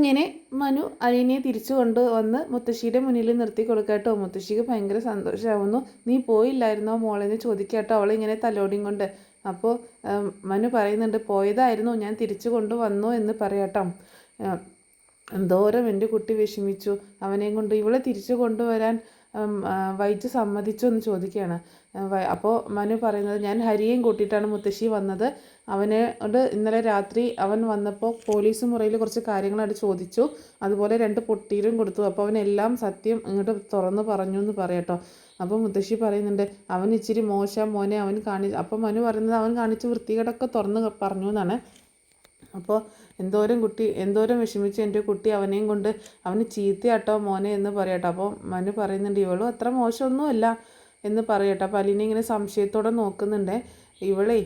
അങ്ങനെ മനു അലീനയെ തിരിച്ചു കൊണ്ടുവന്ന് മുത്തശ്ശിയുടെ മുന്നിൽ നിർത്തി കൊടുക്കാട്ടോ. മുത്തശ്ശിക്ക് ഭയങ്കര സന്തോഷമാവുന്നു. നീ പോയില്ലായിരുന്നോ മോളെന്ന് ചോദിക്കാട്ടോ അവളിങ്ങനെ തലോടിയും കൊണ്ട്. അപ്പോൾ മനു പറയുന്നുണ്ട്, പോയതായിരുന്നു, ഞാൻ തിരിച്ചു കൊണ്ടുവന്നു എന്ന് പറയാട്ടോ. എന്തോരം എൻ്റെ കുട്ടി വിഷമിച്ചു. അവനെയും കൊണ്ട് ഇവളെ തിരിച്ചു കൊണ്ടുവരാൻ വൈദ്യ സമ്മതിച്ചു എന്ന് ചോദിക്കുകയാണ്. അപ്പോൾ മനു പറയുന്നത്, ഞാൻ ഹരിയെയും കൂട്ടിയിട്ടാണ് മുത്തശ്ശി വന്നത്. അവനോട് ഇന്നലെ രാത്രി അവൻ വന്നപ്പോൾ പോലീസ് മുറിയിൽ കുറച്ച് കാര്യങ്ങളായിട്ട് ചോദിച്ചു. അതുപോലെ 2 പൊട്ടീരും കൊടുത്തു. അപ്പോൾ അവനെല്ലാം സത്യം ഇങ്ങോട്ട് തുറന്ന് പറഞ്ഞു എന്ന് പറയട്ടോ. അപ്പോൾ മുത്തശ്ശി പറയുന്നുണ്ട്, അവൻ ഇച്ചിരി മോശം മോനെ അവൻ അപ്പോൾ മനു പറയുന്നത് അവൻ കാണിച്ച് വൃത്തികേടൊക്കെ തുറന്ന് പറഞ്ഞു എന്നാണ്. അപ്പോൾ എന്തോരം വിഷമിച്ച് എൻ്റെ കുട്ടി അവനെയും കൊണ്ട് അവന് ചീത്തയാട്ടോ മോനെ എന്ന് പറയട്ടോ. അപ്പോൾ മനു പറയുന്നുണ്ട്, ഇവളും അത്ര മോശമൊന്നുമല്ല എന്ന് പറയട്ടോ. അപ്പോൾ അലീന ഇങ്ങനെ സംശയത്തോടെ നോക്കുന്നുണ്ട്. ഇവളെ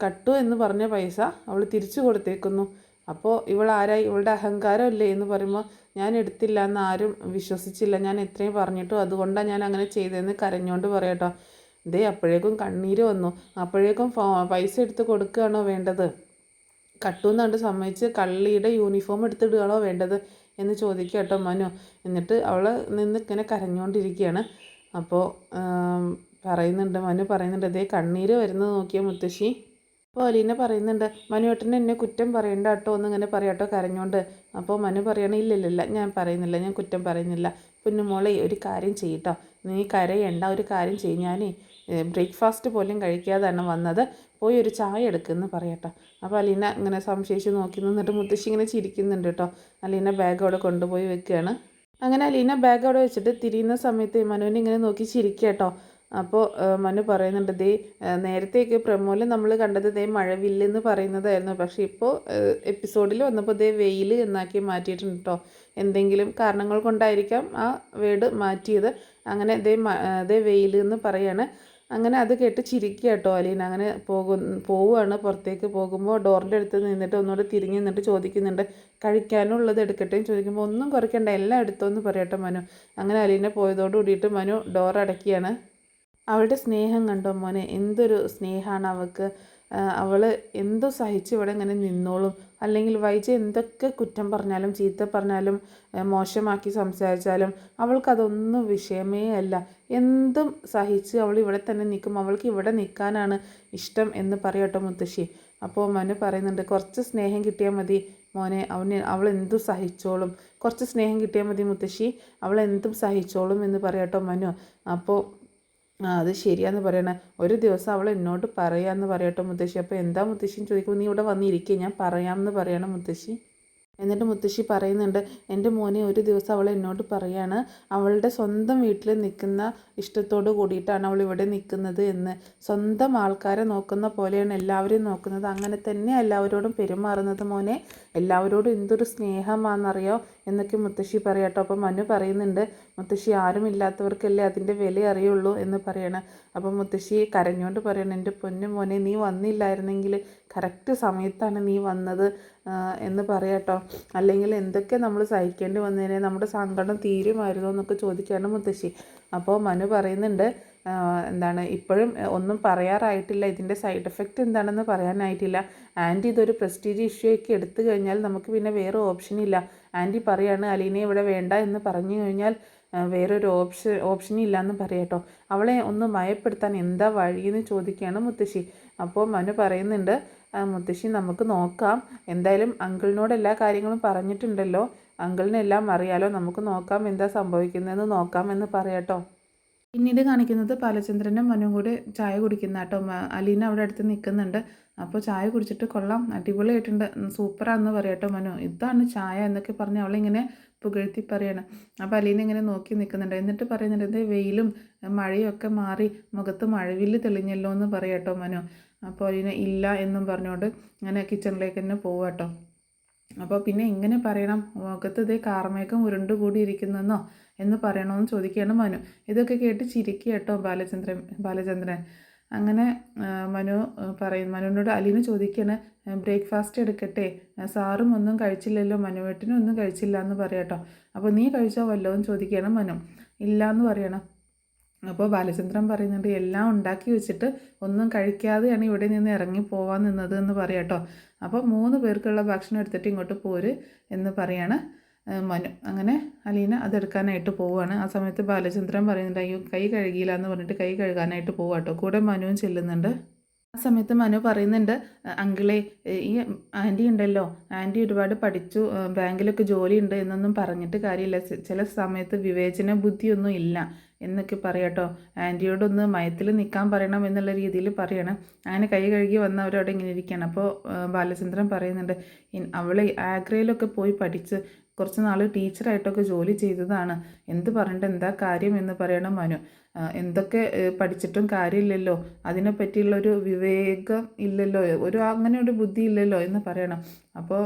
കട്ടു എന്ന് പറഞ്ഞ പൈസ അവൾ തിരിച്ചു കൊടുത്തേക്കുന്നു. അപ്പോൾ ഇവളാരായി, ഇവളുടെ അഹങ്കാരമല്ലേ എന്ന് പറയുമ്പോൾ, ഞാൻ എടുത്തില്ല എന്ന് ആരും വിശ്വസിച്ചില്ല, ഞാൻ എത്രയും പറഞ്ഞിട്ടും അതുകൊണ്ടാണ് ഞാൻ അങ്ങനെ ചെയ്തതെന്ന് കരഞ്ഞുകൊണ്ട് പറയട്ടോ. ഇതേ അപ്പോഴേക്കും കണ്ണീര് വന്നു. അപ്പോഴേക്കും പൈസ എടുത്ത് കൊടുക്കുകയാണോ വേണ്ടത്, കട്ടുമെന്നുണ്ട് സമ്മതിച്ച് കള്ളിയുടെ യൂണിഫോം എടുത്തിടുകയാണോ വേണ്ടത് എന്ന് ചോദിക്കുക കേട്ടോ മനു. എന്നിട്ട് അവൾ നിന്ന് ഇങ്ങനെ കരഞ്ഞുകൊണ്ടിരിക്കുകയാണ്. അപ്പോൾ മനു പറയുന്നുണ്ട്, അതേ കണ്ണീര് വരുന്നത് നോക്കിയ മുത്തശ്ശി. അപ്പോൾ അലീന പറയുന്നുണ്ട്, മനുവേട്ടൻ എന്നെ കുറ്റം പറയണ്ട കേട്ടോ എന്നിങ്ങനെ പറയാട്ടോ കരഞ്ഞുകൊണ്ട്. അപ്പോൾ മനു പറയണേ, ഇല്ലില്ല ഞാൻ പറയുന്നില്ല, ഞാൻ കുറ്റം പറയുന്നില്ല. പൊന്നുമോളെ ഒരു കാര്യം ചെയ്യട്ടോ, നീ കരയണ്ട, ഒരു കാര്യം ചെയ്യും, ഞാനേ ബ്രേക്ക്ഫാസ്റ്റ് പോലും കഴിക്കാതാണ് വന്നത്, പോയി ഒരു ചായ എടുക്കുമെന്ന് പറയട്ടോ. അപ്പോൾ അലീന ഇങ്ങനെ സംശയിച്ച് നോക്കി നിന്നിട്ട് മുത്തശ്ശി ഇങ്ങനെ ചിരിക്കുന്നുണ്ട് കേട്ടോ. അലീന ബാഗ് അവിടെ കൊണ്ടുപോയി വെക്കുകയാണ്. അങ്ങനെ അലീന ബാഗ് അവിടെ വെച്ചിട്ട് തിരിയുന്ന സമയത്ത് മനുവിനെ ഇങ്ങനെ നോക്കി ചിരിക്കുക കേട്ടോ. അപ്പോൾ മനു പറയുന്നുണ്ട്, ദേ നേരത്തെയൊക്കെ പ്രമോല് നമ്മൾ കണ്ടത് ദേ മഴവില്ലെന്ന് പറയുന്നതായിരുന്നു, പക്ഷേ ഇപ്പോൾ എപ്പിസോഡിൽ വന്നപ്പോൾ ദേ വെയിൽ എന്നാക്കി മാറ്റിയിട്ടുണ്ട് കേട്ടോ. എന്തെങ്കിലും കാരണങ്ങൾ കൊണ്ടായിരിക്കാം ആ വേർഡ് മാറ്റിയത്. അങ്ങനെ ദേ വെയിൽ എന്ന് പറയാണ്. അങ്ങനെ അത് കേട്ട് ചിരിക്കുക കേട്ടോ അലീന. അങ്ങനെ പോവുകയാണ്. പുറത്തേക്ക് പോകുമ്പോൾ ഡോറിൻ്റെ അടുത്ത് നിന്നിട്ട് ഒന്നുകൂടെ തിരിഞ്ഞ് നിന്നിട്ട് ചോദിക്കുന്നുണ്ട്, കഴിക്കാനുള്ളത് എടുക്കട്ടെ എന്ന് ചോദിക്കുമ്പോൾ, ഒന്നും കുറയ്ക്കണ്ട എല്ലാം എടുത്തോ എന്ന് പറയട്ടെ മനു. അങ്ങനെ അലീന പോയതോട് കൂടിയിട്ട് മനു ഡോർ അടയ്ക്കുകയാണ്. അവളുടെ സ്നേഹം കണ്ടോ മോനെ, എന്തൊരു സ്നേഹമാണ് അവൾക്ക്. അവൾ എന്തോ സഹിച്ച് ഇവിടെ ഇങ്ങനെ നിന്നോളും. അല്ലെങ്കിൽ വൈജ എന്തൊക്കെ കുറ്റം പറഞ്ഞാലും ചീത്ത പറഞ്ഞാലും മോശമാക്കി സംസാരിച്ചാലും അവൾക്കതൊന്നും വിഷയമേ അല്ല. എന്തും സഹിച്ച് അവൾ ഇവിടെ തന്നെ നിൽക്കും. അവൾക്ക് ഇവിടെ നിൽക്കാനാണ് ഇഷ്ടം എന്ന് പറയട്ടോ മുത്തശ്ശി. അപ്പോൾ മനു പറയുന്നുണ്ട്, കുറച്ച് സ്നേഹം കിട്ടിയാൽ മതി മോനെ, അവൾ എന്തും സഹിച്ചോളും. കുറച്ച് സ്നേഹം കിട്ടിയാൽ മതി മുത്തശ്ശി, അവൾ എന്തും സഹിച്ചോളും എന്ന് പറയട്ടോ മനു. അപ്പോൾ അത് ശരിയാന്ന് പറയണേ, ഒരു ദിവസം അവൾ എന്നോട് പറയാമെന്ന് പറയട്ടോ മുത്തശ്ശി. അപ്പോൾ എന്താ മുത്തശ്ശിന്ന് ചോദിക്കുമ്പോൾ, നീ ഇവിടെ വന്നിരിക്കുക, ഞാൻ പറയാമെന്ന് പറയണം മുത്തശ്ശി. എന്നിട്ട് മുത്തശ്ശി പറയുന്നുണ്ട്, എൻ്റെ മോനെ ഒരു ദിവസം അവൾ എന്നോട് പറയാണ്, അവളുടെ സ്വന്തം വീട്ടിൽ നിൽക്കുന്ന ഇഷ്ടത്തോട് കൂടിയിട്ടാണ് അവൾ ഇവിടെ നിൽക്കുന്നത് എന്ന്. സ്വന്തം ആൾക്കാരെ നോക്കുന്ന പോലെയാണ് എല്ലാവരെയും നോക്കുന്നത്. അങ്ങനെ തന്നെ എല്ലാവരോടും പെരുമാറുന്നത് മോനെ. എല്ലാവരോടും എന്തൊരു സ്നേഹമാണെന്നറിയോ എന്നൊക്കെ മുത്തശ്ശി പറയാട്ടോ. അപ്പോൾ മനു പറയുന്നുണ്ട്, മുത്തശ്ശി ആരുമില്ലാത്തവർക്കല്ലേ അതിൻ്റെ വില അറിയുള്ളൂ എന്ന് പറയണം. അപ്പം മുത്തശ്ശി കരഞ്ഞുകൊണ്ട് പറയണം, എൻ്റെ പൊന്നു മോനെ, നീ വന്നില്ലായിരുന്നെങ്കിൽ കറക്റ്റ് സമയത്താണ് നീ വന്നത് എന്ന് പറയാട്ടോ. അല്ലെങ്കിൽ എന്തൊക്കെ നമ്മൾ സഹിക്കേണ്ടി വന്നതിനെ, നമ്മുടെ സങ്കടം തീരുമായിരുന്നോ എന്നൊക്കെ ചോദിക്കുകയാണ് മുത്തശ്ശി. അപ്പോൾ മനു പറയുന്നുണ്ട്, ഇപ്പോഴും ഒന്നും പറയാറായിട്ടില്ല, ഇതിൻ്റെ സൈഡ് എഫക്റ്റ് എന്താണെന്ന് പറയാനായിട്ടില്ല. ആൻറ്റി ഇതൊരു പ്രസ്റ്റീജ് ഇഷ്യൂ ഒക്കെ എടുത്തു കഴിഞ്ഞാൽ നമുക്ക് പിന്നെ വേറെ ഓപ്ഷനില്ല. ആൻറ്റി പറയാണ് അലീനയെ ഇവിടെ വേണ്ട എന്ന് പറഞ്ഞു കഴിഞ്ഞാൽ വേറൊരു ഓപ്ഷനില്ല എന്ന് പറയട്ടോ. അവളെ ഒന്ന് മയപ്പെടുത്താൻ എന്താ വഴിയെന്ന് ചോദിക്കുകയാണ് മുത്തശ്ശി. അപ്പോൾ മനു പറയുന്നുണ്ട്, മുത്തശ്ശി നമുക്ക് നോക്കാം, എന്തായാലും അങ്കിളിനോട് എല്ലാ കാര്യങ്ങളും പറഞ്ഞിട്ടുണ്ടല്ലോ, അങ്കിളിനെല്ലാം അറിയാലോ, നമുക്ക് നോക്കാം എന്താ സംഭവിക്കുന്നതെന്ന് നോക്കാം എന്ന് പറയട്ടോ. പിന്നീട് കാണിക്കുന്നത് ബാലചന്ദ്രനും മനുവും കൂടെ ചായ കുടിക്കുന്ന കേട്ടോ. അലീന അവിടെ അടുത്ത് നിൽക്കുന്നുണ്ട്. അപ്പോൾ ചായ കുടിച്ചിട്ട് കൊള്ളാം, അടിപൊളിയായിട്ടുണ്ട്, സൂപ്പറാന്ന് പറയട്ടോ മനു. ഇതാണ് ചായ എന്നൊക്കെ പറഞ്ഞ് അവളിങ്ങനെ പുകഴ്ത്തി പറയാണ്. അപ്പോൾ അലീന ഇങ്ങനെ നോക്കി നിൽക്കുന്നുണ്ട്. എന്നിട്ട് പറയുന്നുണ്ട്, ഇത് വെയിലും മഴയും ഒക്കെ മാറി മുഖത്ത് മഴവില്ല് തെളിഞ്ഞല്ലോ എന്ന് പറയട്ടോ മനു. അപ്പോൾ അലീന ഇല്ല എന്നും പറഞ്ഞുകൊണ്ട് അങ്ങനെ കിച്ചണിലേക്ക് തന്നെ പോവാട്ടോ. അപ്പോൾ പിന്നെ എങ്ങനെ പറയണം, മുഖത്ത് ഇതേ കാർമേഘം ഉരുണ്ടുകൂടിയിരിക്കുന്നെന്നോ എന്ന് പറയണമെന്ന് ചോദിക്കുകയാണ് മനു. ഇതൊക്കെ കേട്ട് ചിരിക്കുക കേട്ടോ ബാലചന്ദ്രൻ. അങ്ങനെ മനുവിനോട് അലീന ചോദിക്കുകയാണ്, ബ്രേക്ക്ഫാസ്റ്റ് എടുക്കട്ടെ, സാറും ഒന്നും കഴിച്ചില്ലല്ലോ, മനുവേട്ടനും ഒന്നും കഴിച്ചില്ല എന്ന് പറയട്ടോ. അപ്പോൾ നീ കഴിച്ചോ വല്ലോ എന്ന് ചോദിക്കുകയാണ് മനു. ഇല്ല എന്ന് പറയണം. അപ്പോൾ ബാലചന്ദ്രൻ പറയുന്നുണ്ട്, എല്ലാം ഉണ്ടാക്കി വെച്ചിട്ട് ഒന്നും കഴിക്കാതെയാണ് ഇവിടെ നിന്ന് ഇറങ്ങി പോവാൻ നിന്നത് എന്ന് പറയാട്ടോ. അപ്പോൾ 3 പേർക്കുള്ള ഭക്ഷണം എടുത്തിട്ട് ഇങ്ങോട്ട് പോര് എന്ന് പറയാണ്. മനു. അങ്ങനെ അലീന അതെടുക്കാനായിട്ട് പോവുകയാണ്. ആ സമയത്ത് ബാലചന്ദ്രൻ പറയുന്നുണ്ട്, അയ്യോ കൈ കഴുകിയില്ല എന്ന് പറഞ്ഞിട്ട് കൈ കഴുകാനായിട്ട് പോവാട്ടോ. കൂടെ മനുവും ചെല്ലുന്നുണ്ട്. ആ സമയത്ത് മനു പറയുന്നുണ്ട്, അങ്കിളെ ഈ ആൻറ്റി ഉണ്ടല്ലോ, ആൻറ്റി ഒരുപാട് പഠിച്ചു, ബാങ്കിലൊക്കെ ജോലിയുണ്ട് എന്നൊന്നും പറഞ്ഞിട്ട് കാര്യമില്ല, ചില സമയത്ത് വിവേചന ബുദ്ധിയൊന്നും ഇല്ല എന്നൊക്കെ പറയാട്ടോ. ആൻറ്റിയോടൊന്ന് മയത്തിൽ നിൽക്കാൻ പറയണം എന്നുള്ള രീതിയിൽ പറയണം. അങ്ങനെ കൈ കഴുകി വന്ന് അവരവിടെ ഇങ്ങനെ ഇരിക്കുകയാണ്. അപ്പോൾ ബാലചന്ദ്രൻ പറയുന്നുണ്ട്, അവൾ ആഗ്രയിലൊക്കെ പോയി പഠിച്ച് കുറച്ച് നാൾ ടീച്ചറായിട്ടൊക്കെ ജോലി ചെയ്തതാണ്, എന്ത് പറഞ്ഞിട്ട് എന്താ കാര്യം എന്ന് പറയണം മനു. എന്തൊക്കെ പഠിച്ചിട്ടും കാര്യമില്ലല്ലോ, അതിനെപ്പറ്റിയുള്ളൊരു വിവേകം ഇല്ലല്ലോ, അങ്ങനെ ഒരു ബുദ്ധി ഇല്ലല്ലോ എന്ന് പറയണം. അപ്പോൾ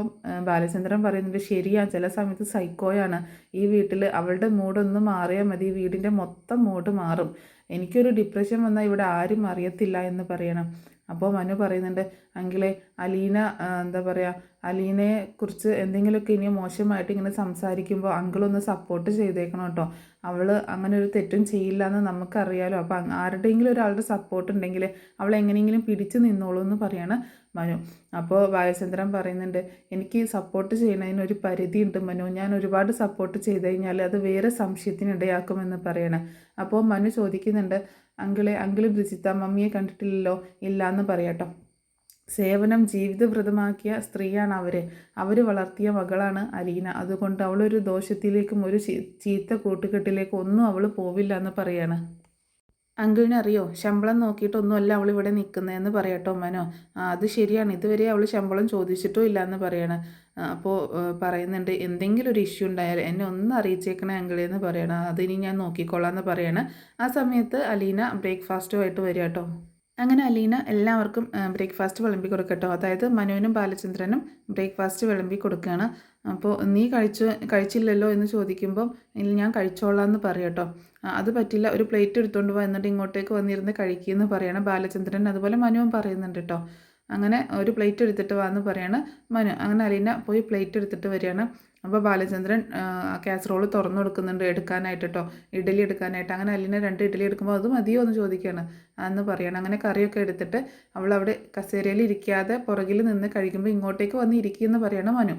ബാലചന്ദ്രൻ പറയുന്നുണ്ട്, ശരിയാണ്, ചില സമയത്ത് സൈക്കോയാണ്. ഈ വീട്ടിൽ അവളുടെ മൂഡൊന്ന് മാറിയാൽ മതി, വീടിൻ്റെ മൊത്തം മൂഡ് മാറും. എനിക്കൊരു ഡിപ്രഷൻ വന്നാൽ ഇവിടെ ആരും അറിയത്തില്ല എന്ന് പറയണം. അപ്പോൾ മനു പറയുന്നുണ്ട്, അങ്കിളെ അലീന എന്താ പറയുക, അലീനയെ കുറിച്ച് എന്തെങ്കിലുമൊക്കെ ഇനി മോശമായിട്ട് ഇങ്ങനെ സംസാരിക്കുമ്പോൾ അങ്കിളൊന്ന് സപ്പോർട്ട് ചെയ്തേക്കണം കേട്ടോ. അവൾ അങ്ങനെ ഒരു തെറ്റും ചെയ്യില്ല എന്ന് നമുക്കറിയാലോ. അപ്പോൾ ആരുടെയെങ്കിലും ഒരാളുടെ സപ്പോർട്ട് ഉണ്ടെങ്കിൽ അവൾ എങ്ങനെയെങ്കിലും പിടിച്ചു നിന്നോളൂ എന്ന് പറയാണ് മനു. അപ്പോൾ ബാലചന്ദ്രൻ പറയുന്നുണ്ട്, എനിക്ക് സപ്പോർട്ട് ചെയ്യുന്നതിനൊരു പരിധിയുണ്ട് മനു, ഞാൻ ഒരുപാട് സപ്പോർട്ട് ചെയ്ത് കഴിഞ്ഞാൽ അത് വേറെ സംശയത്തിനിടയാക്കുമെന്ന് പറയണം. അപ്പോൾ മനു ചോദിക്കുന്നുണ്ട്, അങ്കിള് ബ്രിജിത്ത മമ്മിയെ കണ്ടിട്ടില്ലല്ലോ, ഇല്ല എന്ന് പറയാട്ടോ. സേവനം ജീവിതവ്രതമാക്കിയ സ്ത്രീയാണ് അവർ വളർത്തിയ മകളാണ് അലീന. അതുകൊണ്ട് അവളൊരു ദോഷത്തിലേക്കും ഒരു ചീത്ത കൂട്ടുകെട്ടിലേക്കും ഒന്നും അവൾ പോവില്ല എന്ന് പറയാണ്. അങ്കിളിനറിയോ, ശമ്പളം നോക്കിയിട്ടൊന്നുമല്ല അവൾ ഇവിടെ നിൽക്കുന്നതെന്ന് പറയട്ടോ മനോ. അത് ശരിയാണ്, ഇതുവരെ അവൾ ശമ്പളം ചോദിച്ചിട്ടോ ഇല്ല എന്ന് പറയണം. അപ്പോൾ പറയുന്നുണ്ട്, എന്തെങ്കിലും ഒരു ഇഷ്യൂ ഉണ്ടായാൽ എന്നെ ഒന്ന് അറിയിച്ചേക്കണേ അങ്കിളേ എന്ന് പറയണം, അതിനി ഞാൻ നോക്കിക്കോളാം എന്ന് പറയണം. ആ സമയത്ത് അലീന ബ്രേക്ക്ഫാസ്റ്റുമായിട്ട് വരിക കേട്ടോ. അങ്ങനെ അലീന എല്ലാവർക്കും ബ്രേക്ക്ഫാസ്റ്റ് വിളമ്പി കൊടുക്കട്ടോ. അതായത് മനുവിനും ബാലചന്ദ്രനും ബ്രേക്ക്ഫാസ്റ്റ് വിളമ്പി കൊടുക്കുകയാണ്. അപ്പോൾ നീ കഴിച്ചില്ലല്ലോ എന്ന് ചോദിക്കുമ്പം ഞാൻ കഴിച്ചോളാം എന്ന് പറയട്ടോ. അത് പറ്റില്ല, ഒരു പ്ലേറ്റ് എടുത്തുകൊണ്ട് പോകാൻ, എന്നിട്ട് ഇങ്ങോട്ടേക്ക് വന്നിരുന്ന് കഴിക്കുമെന്ന് പറയണം ബാലചന്ദ്രൻ. അതുപോലെ മനുവും പറയുന്നുണ്ട് കേട്ടോ. അങ്ങനെ ഒരു പ്ലേറ്റ് എടുത്തിട്ട് വാന്ന് പറയാണ് മനു. അങ്ങനെ അലീന പോയി പ്ലേറ്റ് എടുത്തിട്ട് വരികയാണ്. അപ്പോൾ ബാലചന്ദ്രൻ കാസറോൾ തുറന്നു കൊടുക്കുന്നുണ്ട് എടുക്കാനായിട്ട് കേട്ടോ, ഇഡ്ഡലി എടുക്കാനായിട്ട്. അങ്ങനെ അലീന 2 ഇഡ്ഡലി എടുക്കുമ്പോൾ അത് മതിയോ എന്ന് ചോദിക്കുകയാണ്. എന്ന് പറയണം. അങ്ങനെ കറിയൊക്കെ എടുത്തിട്ട് അവൾ അവിടെ കസേരയിൽ ഇരിക്കാതെ പുറകിൽ നിന്ന് കഴിക്കുമ്പോൾ ഇങ്ങോട്ടേക്ക് വന്ന് ഇരിക്കുമെന്ന് പറയണം മനു.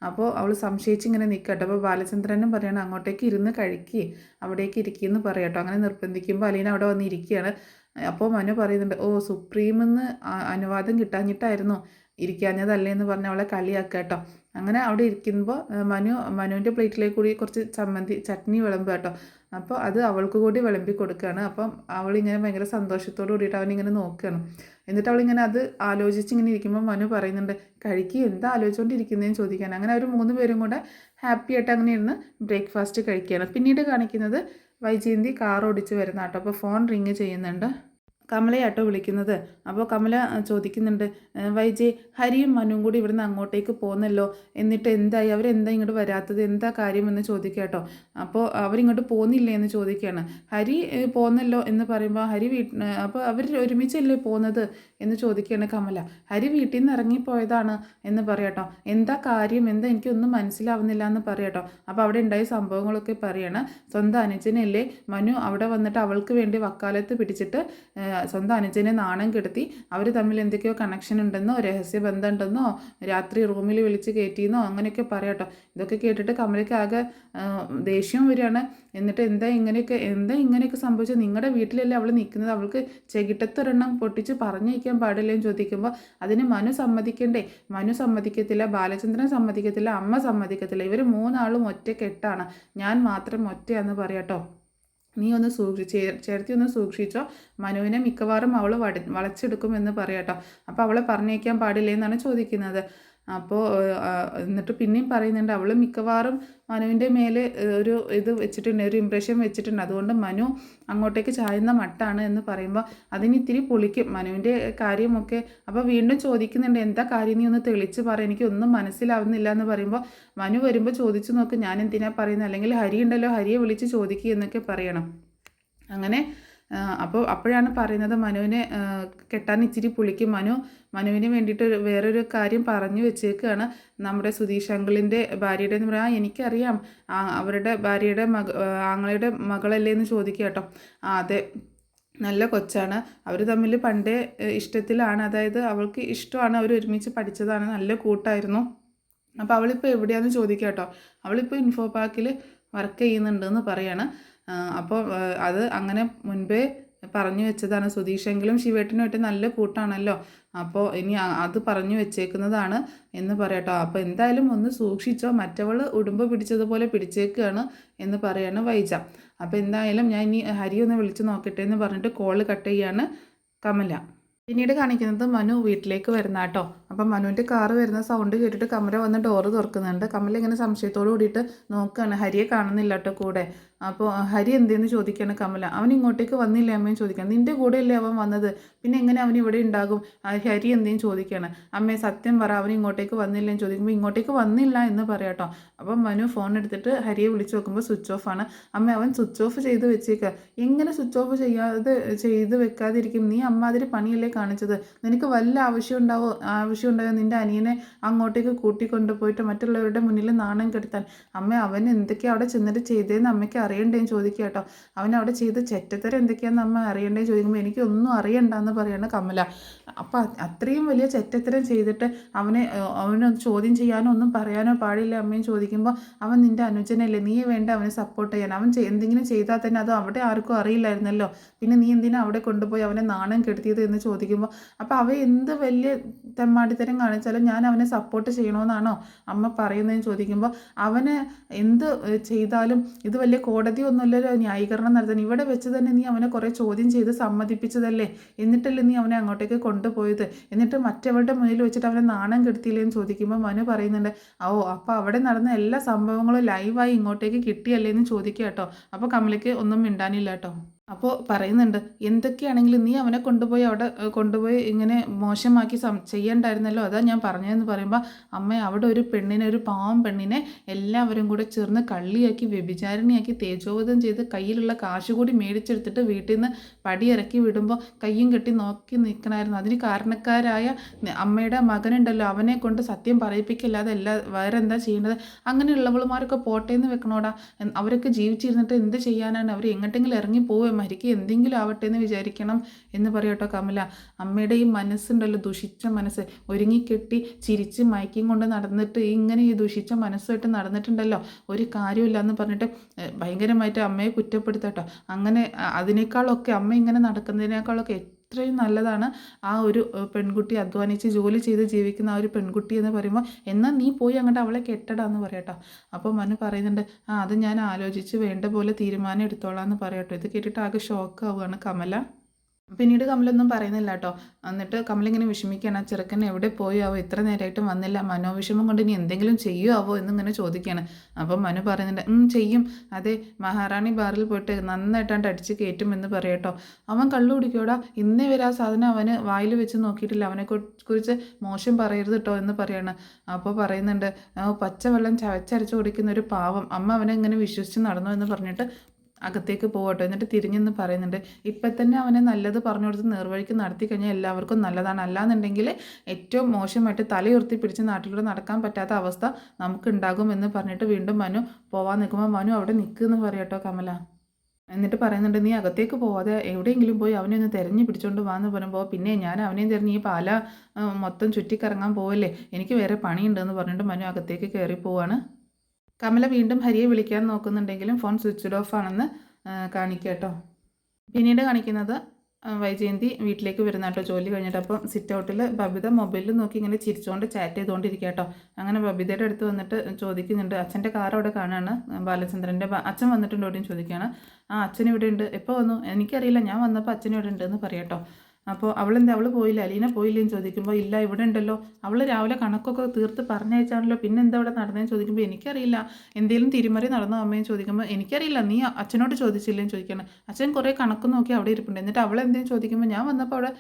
അപ്പോൾ അവൾ സംശയിച്ച് ഇങ്ങനെ നിൽക്കട്ടെ. അപ്പോൾ ബാലചന്ദ്രനും പറയണം, അങ്ങോട്ടേക്ക് ഇരുന്ന് കഴിക്കുക, അവിടേക്ക് ഇരിക്കുമെന്ന് പറയട്ടോ. അങ്ങനെ നിർബന്ധിക്കുമ്പോൾ അലീന അവിടെ വന്ന് ഇരിക്കുകയാണ്. അപ്പോൾ മനു പറയുന്നുണ്ട്, ഓ സുപ്രീമെന്ന് അനുവാദം കിട്ടാഞ്ഞിട്ടായിരുന്നു ഇരിക്കാഞ്ഞതല്ലേ എന്ന് പറഞ്ഞ് അവളെ കളിയാക്കുക കേട്ടോ. അങ്ങനെ അവിടെ ഇരിക്കുമ്പോൾ മനുവിൻ്റെ പ്ലേറ്റിലേക്ക് കൂടി കുറച്ച് ചട്നി വിളമ്പുക കേട്ടോ. അപ്പോൾ അത് അവൾക്ക് കൂടി വിളമ്പി കൊടുക്കുകയാണ്. അപ്പം അവളിങ്ങനെ ഭയങ്കര സന്തോഷത്തോടു കൂടിയിട്ട് അവനിങ്ങനെ നോക്കുകയാണ്. എന്നിട്ട് അവളിങ്ങനെ അത് ആലോചിച്ച് ഇങ്ങനെ ഇരിക്കുമ്പോൾ മനു പറയുന്നുണ്ട്, കഴിക്കുക, എന്താ ആലോചിച്ചുകൊണ്ടിരിക്കുന്നതെന്ന് ചോദിക്കാൻ. അങ്ങനെ അവർ 3 പേരും കൂടെ ഹാപ്പി ആയിട്ട് അങ്ങനെ ഇരുന്ന് ബ്രേക്ക്ഫാസ്റ്റ് കഴിക്കുകയാണ്. പിന്നീട് കാണിക്കുന്നത് വൈജയന്തി കാർ ഓടിച്ച് വരുന്ന കേട്ടോ. അപ്പോൾ ഫോൺ റിങ് ചെയ്യുന്നുണ്ട്. കമലയാട്ടോ വിളിക്കുന്നത്. അപ്പോൾ കമല ചോദിക്കുന്നുണ്ട്, വൈജയ് ഹരിയും മനുവും കൂടി ഇവിടുന്ന് അങ്ങോട്ടേക്ക് പോകുന്നല്ലോ, എന്നിട്ട് എന്തായി, അവരെന്താ ഇങ്ങോട്ട് വരാത്തത്, എന്താ കാര്യമെന്ന് ചോദിക്കുക കേട്ടോ. അപ്പോൾ അവരിങ്ങോട്ട് പോകുന്നില്ലേ എന്ന് ചോദിക്കുകയാണ്. ഹരി പോകുന്നല്ലോ എന്ന് പറയുമ്പോൾ അപ്പോൾ അവർ ഒരുമിച്ചല്ലേ പോകുന്നത് എന്ന് ചോദിക്കുകയാണ് കമല. ഹരി വീട്ടിൽ നിന്ന് ഇറങ്ങിപ്പോയതാണ് എന്ന് പറയാട്ടോ. എന്താ കാര്യം, എന്താ എനിക്കൊന്നും മനസ്സിലാവുന്നില്ല എന്ന് പറയാട്ടോ. അപ്പോൾ അവിടെ ഉണ്ടായ സംഭവങ്ങളൊക്കെ പറയാണ്. സ്വന്തം അനുജനല്ലേ മനു അവിടെ വന്നിട്ട് അവൾക്ക് വേണ്ടി വക്കാലത്ത് പിടിച്ചിട്ട് സ്വന്തം അനുജനെ നാണം കെടുത്തി, അവർ തമ്മിൽ എന്തൊക്കെയോ കണക്ഷൻ ഉണ്ടെന്നോ രഹസ്യബന്ധം ഉണ്ടെന്നോ രാത്രി റൂമിൽ വിളിച്ച് കയറ്റിയെന്നോ അങ്ങനെയൊക്കെ പറയാട്ടോ. ഇതൊക്കെ കേട്ടിട്ട് കമലയ്ക്ക് ആകെ ദേഷ്യം വരികയാണ്. എന്നിട്ട് എന്താ ഇങ്ങനെയൊക്കെ സംഭവിച്ചത്, നിങ്ങളുടെ വീട്ടിലല്ലേ അവൾ നിൽക്കുന്നത്, അവൾക്ക് ചെകിട്ടത്തൊരെണ്ണം പൊട്ടിച്ച് പറഞ്ഞയക്കാൻ പാടില്ലെന്ന് ചോദിക്കുമ്പോൾ അതിന് മനു സമ്മതിക്കണ്ടേ. മനു സമ്മതിക്കത്തില്ല, ബാലചന്ദ്രൻ സമ്മതിക്കത്തില്ല, അമ്മ സമ്മതിക്കത്തില്ല, ഇവർ 3 ആളും ഒറ്റക്കെട്ടാണ്, ഞാൻ മാത്രം ഒറ്റയാന്ന് പറയാട്ടോ. നീ ഒന്ന് ചേർത്തി ഒന്ന് സൂക്ഷിച്ചോ, മനുവിനെ മിക്കവാറും അവൾ വളച്ചെടുക്കുമെന്ന് പറയാട്ടോ. അപ്പോൾ അവളെ പറഞ്ഞേക്കാൻ പാടില്ലേ എന്നാണ് ചോദിക്കുന്നത്. അപ്പോൾ എന്നിട്ട് പിന്നെയും പറയുന്നുണ്ട്, അവൾ മിക്കവാറും മനുവിൻ്റെ മേലെ ഒരു ഇത് വെച്ചിട്ടുണ്ട്, ഒരു ഇംപ്രഷൻ വെച്ചിട്ടുണ്ട്, അതുകൊണ്ട് മനു അങ്ങോട്ടേക്ക് ചായുന്ന മട്ടാണ് എന്ന് പറയുമ്പോൾ അതിന് ഇത്തിരി പൊളിക്കും മനുവിൻ്റെ കാര്യമൊക്കെ. അപ്പോൾ വീണ്ടും ചോദിക്കുന്നുണ്ട്, എന്താ കാര്യം, നീ ഒന്ന് തെളിച്ച് പറ, എനിക്കൊന്നും മനസ്സിലാവുന്നില്ല എന്ന് പറയുമ്പോൾ മനു വരുമ്പോൾ ചോദിച്ചു നോക്ക്, ഞാൻ എന്തിനാ പറയുന്നത്, അല്ലെങ്കിൽ ഹരി ഉണ്ടല്ലോ, ഹരിയെ വിളിച്ച് ചോദിക്കുക എന്നൊക്കെ പറയണം. അങ്ങനെ അപ്പോഴാണ് പറയുന്നത് മനുവിനെ കെട്ടാൻ ഇച്ചിരി പുളിക്കും. മനുവിന് വേണ്ടിയിട്ട് വേറൊരു കാര്യം പറഞ്ഞു വെച്ചേക്കാണ്. നമ്മുടെ സുധീഷ് അങ്കിളിൻ്റെ ഭാര്യയുടെ എന്ന് പറയാം, എനിക്കറിയാം, അവരുടെ ഭാര്യയുടെ ആങ്ങളുടെ മകളല്ലേ എന്ന് ചോദിക്കുക കേട്ടോ. അതെ, നല്ല കൊച്ചാണ്, അവർ തമ്മിൽ പണ്ടേ ഇഷ്ടത്തിലാണ്, അതായത് അവൾക്ക് ഇഷ്ടമാണ്, അവർ ഒരുമിച്ച് പഠിച്ചതാണ്, നല്ല കൂട്ടായിരുന്നു, അപ്പോൾ അവളിപ്പോൾ എവിടെയാണെന്ന് ചോദിക്കുക കേട്ടോ. അവളിപ്പോൾ ഇൻഫോ പാർക്കിൽ വർക്ക് ചെയ്യുന്നുണ്ടെന്ന് പറയാണ്. അപ്പോൾ അത് അങ്ങനെ മുൻപേ പറഞ്ഞു വെച്ചതാണ്. സുധീഷെങ്കിലും ശിവേട്ടനുമായിട്ട് നല്ല കൂട്ടാണല്ലോ, അപ്പോൾ ഇനി അത് പറഞ്ഞു വെച്ചേക്കുന്നതാണ് എന്ന് പറയാട്ടോ. അപ്പോൾ എന്തായാലും ഒന്ന് സൂക്ഷിച്ചോ, മറ്റവൾ ഉടുമ്പ് പിടിച്ചതുപോലെ പിടിച്ചേക്കുകയാണ് എന്ന് പറയാണ് വൈജ. അപ്പോൾ എന്തായാലും ഞാൻ ഇനി ഹരി ഒന്ന് വിളിച്ച് നോക്കട്ടെ എന്ന് പറഞ്ഞിട്ട് കോള് കട്ട് ചെയ്യാണ് കമല. പിന്നീട് കാണിക്കുന്നത് മനു വീട്ടിലേക്ക് വരുന്ന കേട്ടോ. അപ്പം മനുവിൻ്റെ കാറ് വരുന്ന സൗണ്ട് കേട്ടിട്ട് കമല വന്ന് ഡോറ് തുറക്കുന്നുണ്ട്. കമല ഇങ്ങനെ സംശയത്തോട് കൂടിയിട്ട് നോക്കുകയാണ്. ഹരിയെ കാണുന്നില്ല കേട്ടോ കൂടെ. അപ്പോൾ ഹരി എന്തെന്ന് ചോദിക്കുകയാണ് കമല. അവൻ ഇങ്ങോട്ടേക്ക് വന്നില്ല അമ്മയും ചോദിക്കുകയാണ്. നിൻ്റെ കൂടെയല്ലേ അവൻ വന്നത്, പിന്നെ എങ്ങനെ അവൻ ഇവിടെ ഉണ്ടാകും? ഹരി എന്തെങ്കിലും ചോദിക്കുകയാണ്. അമ്മയെ സത്യം പറ, അവൻ ഇങ്ങോട്ടേക്ക് വന്നില്ലെന്ന് ചോദിക്കുമ്പോൾ ഇങ്ങോട്ടേക്ക് വന്നില്ല എന്ന് പറയാട്ടോ. അപ്പം മനു ഫോൺ എടുത്തിട്ട് ഹരിയെ വിളിച്ച് നോക്കുമ്പോൾ സ്വിച്ച് ഓഫ് ആണ്. അമ്മ അവൻ സ്വിച്ച് ഓഫ് ചെയ്ത് വെച്ചേക്കുക. എങ്ങനെ സ്വിച്ച് ഓഫ് ചെയ്ത് വെക്കാതിരിക്കും? നീ അമ്മാതിരി പണിയല്ലേ കാണിച്ചത്. നിനക്ക് വല്ല ആവശ്യമുണ്ടാവോ നിൻ്റെ അനിയനെ അങ്ങോട്ടേക്ക് കൂട്ടിക്കൊണ്ടുപോയിട്ട് മറ്റുള്ളവരുടെ മുന്നിൽ നാണം കെടുത്താൻ? അമ്മ അവൻ എന്തൊക്കെയാണ് അവിടെ ചെന്നിട്ട് ചെയ്തതെന്ന് അമ്മയ്ക്ക് അറിയണ്ടേന്ന് ചോദിക്കുക കേട്ടോ. അവൻ അവിടെ ചെയ്ത് ചെറ്റത്തരം എന്തൊക്കെയാണെന്ന് അമ്മ അറിയണ്ടേന്ന് ചോദിക്കുമ്പോൾ എനിക്കൊന്നും അറിയണ്ടെന്ന് പറയാണ് കമല. അപ്പോൾ അത്രയും വലിയ ചെറ്റത്തരം ചെയ്തിട്ട് അവന് ചോദ്യം ചെയ്യാനോ ഒന്നും പറയാനോ പാടില്ല അമ്മയും ചോദിക്കുമ്പോൾ അവൻ നിൻ്റെ അനുജനല്ലേ, നീ വേണ്ട അവനെ സപ്പോർട്ട് ചെയ്യാൻ. അവൻ എന്തെങ്കിലും ചെയ്താൽ തന്നെ അത് അവിടെ ആർക്കും അറിയില്ലായിരുന്നല്ലോ, പിന്നെ നീ എന്തിനാ അവിടെ കൊണ്ടുപോയി അവനെ നാണം കെടുത്തിയത് എന്ന് ചോദിക്കുമ്പോൾ അപ്പോൾ അവ എന്ത് വലിയ തെമ്മാടിത്തരം കാണിച്ചാലും ഞാൻ അവനെ സപ്പോർട്ട് ചെയ്യണമെന്നാണോ അമ്മ പറയുന്നതെന്ന് ചോദിക്കുമ്പോൾ അവന് എന്ത് ചെയ്താലും ഇത് വലിയ കോടതിയൊന്നുമല്ലല്ലോ ന്യായീകരണം നടത്താൻ. ഇവിടെ വെച്ച് തന്നെ നീ അവനെ കുറേ ചോദ്യം ചെയ്ത് സമ്മതിപ്പിച്ചതല്ലേ, എന്നിട്ടല്ലേ നീ അവനെ അങ്ങോട്ടേക്ക് കൊണ്ടുപോയത്, എന്നിട്ട് മറ്റവരുടെ മുന്നിൽ വെച്ചിട്ട് അവനെ നാണം കെടുത്തിയില്ലേന്ന് ചോദിക്കുമ്പോൾ മനു പറയുന്നുണ്ട് അപ്പോൾ അവിടെ നടന്ന എല്ലാ സംഭവങ്ങളും ലൈവായി ഇങ്ങോട്ടേക്ക് കിട്ടിയല്ലേ എന്ന് ചോദിക്കുക കേട്ടോ. അപ്പോൾ കമലയ്ക്ക് ഒന്നും മിണ്ടാനില്ല കേട്ടോ. അപ്പോൾ പറയുന്നുണ്ട് എന്തൊക്കെയാണെങ്കിലും നീ അവനെ കൊണ്ടുപോയി ഇങ്ങനെ മോശമാക്കി ചെയ്യണ്ടായിരുന്നല്ലോ, അതാ ഞാൻ പറഞ്ഞതെന്ന് പറയുമ്പോൾ അമ്മ അവിടെ ഒരു പെണ്ണിനെ, ഒരു പാവം പെണ്ണിനെ എല്ലാവരും കൂടെ ചേർന്ന് കള്ളിയാക്കി വ്യഭിചാരിണിയാക്കി തേജോവധം ചെയ്ത് കയ്യിലുള്ള കാശ് കൂടി മേടിച്ചെടുത്തിട്ട് വീട്ടിൽ നിന്ന് പടിയിറക്കി വിടുമ്പോൾ കയ്യും കെട്ടി നോക്കി നിൽക്കണമായിരുന്നു. അതിന് കാരണക്കാരായ അമ്മയുടെ മകനുണ്ടല്ലോ, അവനെ കൊണ്ട് സത്യം പറയിപ്പിക്കില്ലാതെ വേറെ എന്താ ചെയ്യേണ്ടത്? അങ്ങനെയുള്ളവളുമാരൊക്കെ പോട്ടേന്ന് വെക്കണോടാ. അവരൊക്കെ ജീവിച്ചിരുന്നിട്ട് എന്ത് ചെയ്യാനാണ്? അവർ എങ്ങോട്ടെങ്കിലും ഇറങ്ങി പോവുക, മരിക്കുക, എന്തെങ്കിലും ആവട്ടെ എന്ന് വിചാരിക്കണം എന്ന് പറയട്ടോ കമല. അമ്മയുടെ ഈ മനസ്സുണ്ടല്ലോ, ദുഷിച്ച മനസ്സ്, ഒരുങ്ങിക്കെട്ടി ചിരിച്ച് മയക്കും കൊണ്ട് നടന്നിട്ട് ഇങ്ങനെ ഈ ദുഷിച്ച മനസ്സുമായിട്ട് നടന്നിട്ടുണ്ടല്ലോ, ഒരു കാര്യമില്ല എന്ന് പറഞ്ഞിട്ട് ഭയങ്കരമായിട്ട് അമ്മയെ കുറ്റപ്പെടുത്തട്ടോ. അങ്ങനെ അതിനേക്കാളൊക്കെ അമ്മ ഇങ്ങനെ നടക്കുന്നതിനേക്കാളൊക്കെ അത്രയും നല്ലതാണ് ആ ഒരു പെൺകുട്ടി, അധ്വാനിച്ച് ജോലി ചെയ്ത് ജീവിക്കുന്ന ആ ഒരു പെൺകുട്ടി എന്ന് പറയുമ്പോൾ. എന്നാൽ നീ പോയി അങ്ങോട്ട് അവളെ കെട്ടടാന്ന് പറയട്ടോ. അപ്പോൾ മനു പറയുന്നുണ്ട് അത് ഞാൻ ആലോചിച്ച് വേണ്ട പോലെ തീരുമാനം എടുത്തോളാം എന്ന് പറയട്ടോ. ഇത് കേട്ടിട്ട് ആകെ ഷോക്ക് ആവുകയാണ് കമല. പിന്നീട് കമലൊന്നും പറയുന്നില്ല കേട്ടോ. എന്നിട്ട് കമലിങ്ങനെ വിഷമിക്കുകയാണ്. ആ ചെറുക്കൻ എവിടെ പോയാവോ, ഇത്ര നേരമായിട്ടും വന്നില്ല, മനോവിഷമം കൊണ്ട് ഇനി എന്തെങ്കിലും ചെയ്യുമാവോ എന്നിങ്ങനെ ചോദിക്കുകയാണ്. അപ്പം മനു പറയുന്നുണ്ട് ചെയ്യും, അതെ മഹാറാണി ബാറിൽ പോയിട്ട് നന്നായിട്ടാണ്ട് അടിച്ച് കയറ്റുമെന്ന് പറയട്ടോ. അവൻ കള്ളു കുടിക്കൂടാ, ഇന്നേ വരെ ആ സാധനം അവന് വായിൽ വെച്ച് നോക്കിയിട്ടില്ല, അവനെ കുറിച്ച് മോശം പറയരുത് കേട്ടോ എന്ന് പറയാണ്. അപ്പോൾ പറയുന്നുണ്ട് പച്ചവെള്ളം ചവച്ചരച്ച് കുടിക്കുന്ന ഒരു പാവം, അമ്മ അവനെ ഇങ്ങനെ വിശ്വസിച്ച് നടന്നു എന്ന് പറഞ്ഞിട്ട് അകത്തേക്ക് പോകട്ടോ. എന്നിട്ട് തിരിഞ്ഞെന്ന് പറയുന്നുണ്ട് ഇപ്പം തന്നെ അവനെ നല്ലത് പറഞ്ഞു കൊടുത്ത് നേർവഴിക്ക് നടത്തി കഴിഞ്ഞാൽ എല്ലാവർക്കും നല്ലതാണ്. അല്ലാന്നുണ്ടെങ്കിൽ ഏറ്റവും മോശമായിട്ട് തലയുയർത്തി പിടിച്ച് നാട്ടിലൂടെ നടക്കാൻ പറ്റാത്ത അവസ്ഥ നമുക്കുണ്ടാകും എന്ന് പറഞ്ഞിട്ട് വീണ്ടും മനു പോവാൻ നിൽക്കുമ്പോൾ മനു അവിടെ നിൽക്കുമെന്ന് പറയട്ടോ കമല. എന്നിട്ട് പറയുന്നുണ്ട് നീ അകത്തേക്ക് പോവാതെ എവിടെയെങ്കിലും പോയി അവനെ ഒന്ന് തിരഞ്ഞു പിടിച്ചോണ്ട് വാന്ന് പറയുമ്പോൾ പിന്നെ ഞാൻ അവനെയും തിരഞ്ഞ് ഈ പാല മൊത്തം ചുറ്റിക്കറങ്ങാൻ പോവല്ലേ, എനിക്ക് വേറെ പണിയുണ്ടെന്ന് പറഞ്ഞിട്ട് മനു അകത്തേക്ക് കയറി പോവാണ്. കമല വീണ്ടും ഹരിയെ വിളിക്കാൻ നോക്കുന്നുണ്ടെങ്കിലും ഫോൺ സ്വിച്ച്ഡ് ഓഫ് ആണെന്ന് കാണിക്കുക കേട്ടോ. പിന്നീട് കാണിക്കുന്നത് വൈജയന്തി വീട്ടിലേക്ക് വരുന്ന കേട്ടോ ജോലി കഴിഞ്ഞിട്ട്. അപ്പം സിറ്റ് ഔട്ടിൽ ബബിത മൊബൈലിൽ നോക്കി ഇങ്ങനെ ചിരിച്ചുകൊണ്ട് ചാറ്റ് ചെയ്തുകൊണ്ടിരിക്കുക കേട്ടോ. അങ്ങനെ ബബിതയുടെ അടുത്ത് വന്നിട്ട് ചോദിക്കുന്നുണ്ട് അച്ഛൻ്റെ കാർ അവിടെ കാണുകയാണ്, ബാലചന്ദ്രൻ്റെ അച്ഛൻ വന്നിട്ടുണ്ട് എവിടെയും ചോദിക്കുകയാണ്. അച്ഛൻ ഇവിടെ ഉണ്ട്, എപ്പോൾ വന്നു? എനിക്കറിയില്ല, ഞാൻ വന്നപ്പോൾ അച്ഛൻ ഇവിടെ ഉണ്ടെന്ന് പറയാട്ടോ. അപ്പോൾ അവൾ പോയില്ല, അലീന പോയില്ലേന്ന് ചോദിക്കുമ്പോൾ ഇല്ല ഇവിടെ ഉണ്ടല്ലോ, അവൾ രാവിലെ കണക്കൊക്കെ തീർത്ത് പറഞ്ഞയച്ചാണല്ലോ, പിന്നെ എന്താ ഇവിടെ നടന്നതെന്ന് ചോദിക്കുമ്പോൾ എനിക്കറിയില്ല, എന്തെങ്കിലും തിരിമറി നടന്നോ അമ്മയും ചോദിക്കുമ്പോൾ എനിക്കറിയില്ല, നീ അച്ഛനോട് ചോദിച്ചില്ലേന്ന് ചോദിക്കണം. അച്ഛൻ കുറേ കണക്ക് നോക്കി അവിടെ ഇരിപ്പുണ്ട്, എന്നിട്ട് അവൾ എന്തെങ്കിലും ചോദിക്കുമ്പോൾ ഞാൻ വന്നപ്പോൾ അവിടെ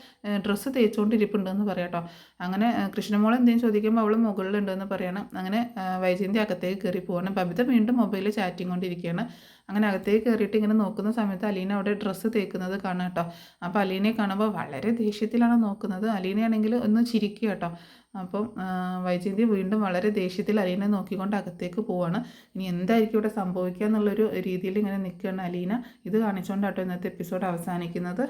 ഡ്രസ്സ് തേച്ചുകൊണ്ടിരിപ്പുണ്ടെന്ന് പറയാട്ടോ. അങ്ങനെ കൃഷ്ണമോൾ എന്തെങ്കിലും ചോദിക്കുമ്പോൾ അവൾ മുകളിലുണ്ടെന്ന് പറയണം. അങ്ങനെ വൈജയന്തി അകത്തേക്ക് കയറി പോവാണ്. ബബിത വീണ്ടും മൊബൈലിൽ ചാറ്റിങ് കൊണ്ടിരിക്കുകയാണ്. അങ്ങനെ അകത്തേക്ക് കയറിയിട്ട് ഇങ്ങനെ നോക്കുന്ന സമയത്ത് അലീന അവിടെ ഡ്രസ്സ് തേക്കുന്നത് കാണാം കേട്ടോ. അപ്പോൾ അലീനയെ കാണുമ്പോൾ വളരെ ദേഷ്യത്തിലാണ് നോക്കുന്നത്. അലീനയാണെങ്കിൽ ഒന്ന് ചിരിക്കുക കേട്ടോ. അപ്പം വൈജയന്തി വീണ്ടും വളരെ ദേഷ്യത്തിൽ അലീനെ നോക്കിക്കൊണ്ട് അകത്തേക്ക് പോവാണ്. ഇനി എന്തായിരിക്കും ഇവിടെ സംഭവിക്കുക എന്നുള്ളൊരു രീതിയിൽ ഇങ്ങനെ നിൽക്കുകയാണ് അലീന. ഇത് കാണിച്ചുകൊണ്ടാട്ടോ ഇന്നത്തെ എപ്പിസോഡ് അവസാനിക്കുന്നത്.